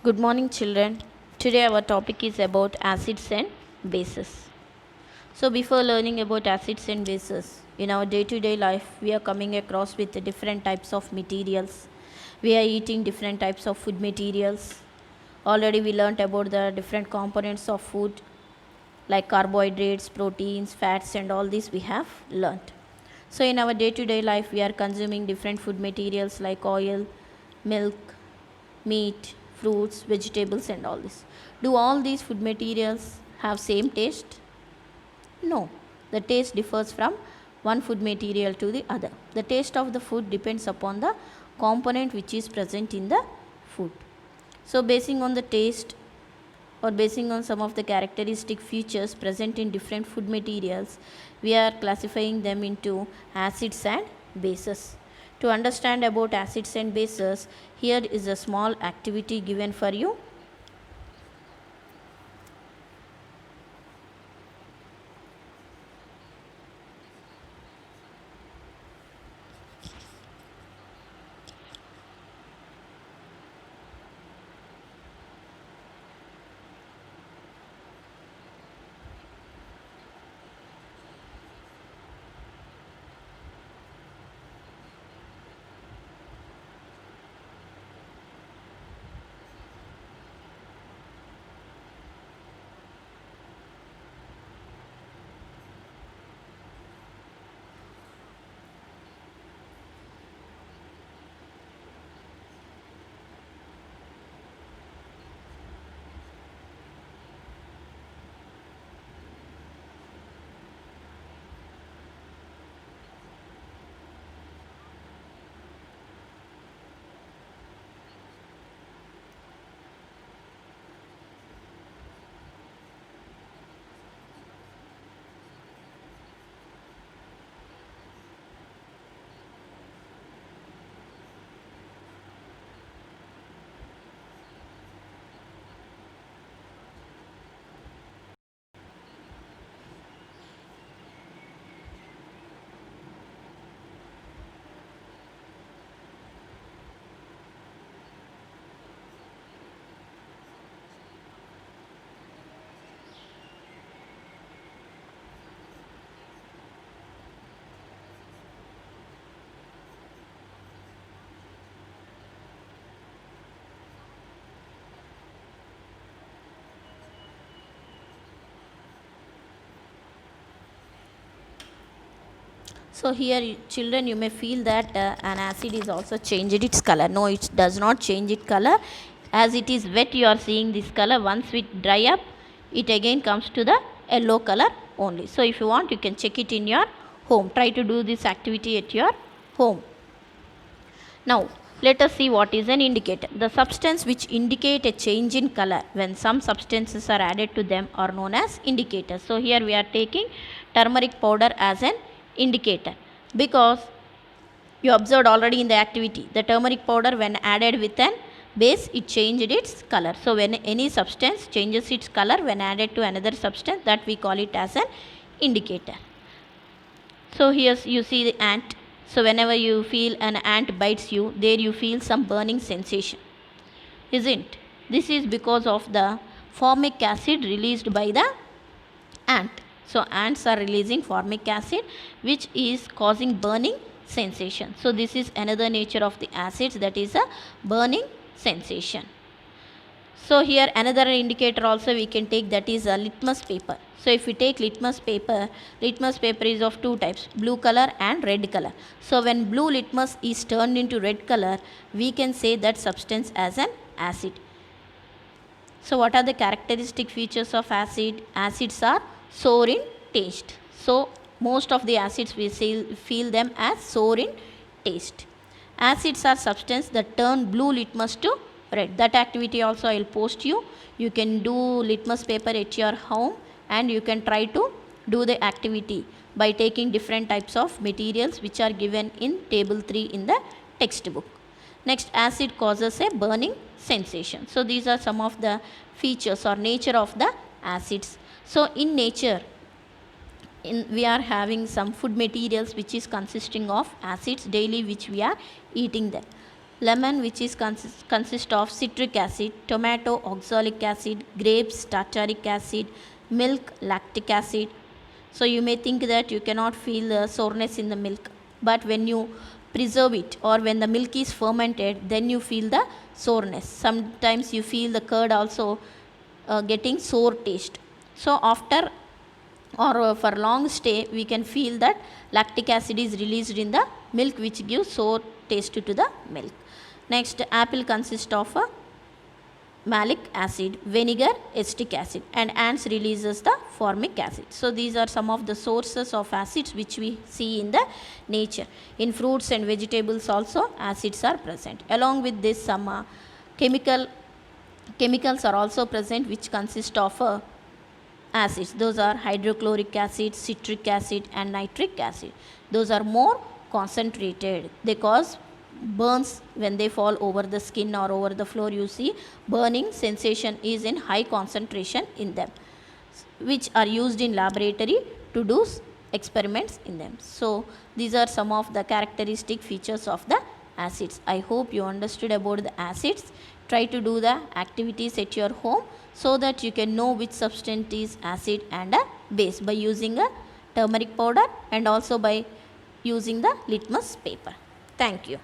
Good morning, children. Today, our topic is about acids and bases. So, before learning about acids and bases, in our day to day life, we are coming across with the different types of materials. We are eating different types of food materials. Already, we learnt about the different components of food like carbohydrates, proteins, fats, and all this we have learnt. So, in our day to day life, we are consuming different food materials like oil, milk, meat, fruits, vegetables, and all this. Do all these food materials have same taste? No. The taste differs from one food material to the other. The taste of the food depends upon the component which is present in the food. So, basing on the taste or basing on some of the characteristic features present in different food materials, we are classifying them into acids and bases. To understand about acids and bases, here is a small activity given for you. So here children, you may feel that an acid is also changed its color. No, it does not change its color. As it is wet, you are seeing this color. Once it dry up, it again comes to the yellow color only. So if you want, you can check it in your home. Try to do this activity at your home. Now, let us see what is an indicator. The substance which indicate a change in color when some substances are added to them are known as indicators. So here we are taking turmeric powder as an indicator because you observed already in the activity the turmeric powder when added with an base, it changed its color. So when any substance changes its color when added to another substance, that we call it as an indicator. So here you see the ant. So whenever you feel an ant bites you, there you feel some burning sensation, isn't? This is because of the formic acid released by the ant. So ants are releasing formic acid which is causing burning sensation. So this is another nature of the acids, that is a burning sensation. So here another indicator also we can take, that is a litmus paper. So if we take litmus paper is of two types, blue color and red color. So when blue litmus is turned into red color, we can say that substance as an acid. So what are the characteristic features of acid? Acids are sour in taste. So most of the acids we feel them as sour in taste. Acids are substance that turn blue litmus to red. That activity also I will post you. You can do litmus paper at your home and you can try to do the activity by taking different types of materials which are given in table 3 in the textbook. Next, acid causes a burning sensation. So these are some of the features or nature of the acids. So in nature, we are having some food materials which is consisting of acids daily which we are eating them. lemon, which is consist of citric acid, tomato oxalic acid, grapes tartaric acid, milk lactic acid. So you may think that you cannot feel the soreness in the milk, but when you preserve it or when the milk is fermented, then you feel the soreness. Sometimes you feel the curd also getting sour taste. So after or for long stay, we can feel that lactic acid is released in the milk, which gives sour taste to the milk. Next, apple consists of a malic acid, vinegar, acetic acid, and ants releases the formic acid. So these are some of the sources of acids which we see in the nature. In fruits and vegetables also acids are present. Along with this, some chemicals are also present which consist of acids. Those are hydrochloric acid, citric acid, and nitric acid. Those are more concentrated. They cause burns when they fall over the skin or over the floor. You see burning sensation is in high concentration in them, which are used in laboratory to do experiments in them. So these are some of the characteristic features of the acids. I hope you understood about the acids. Try to do the activities at your home so that you can know which substance is acid and a base by using a turmeric powder and also by using the litmus paper. Thank you.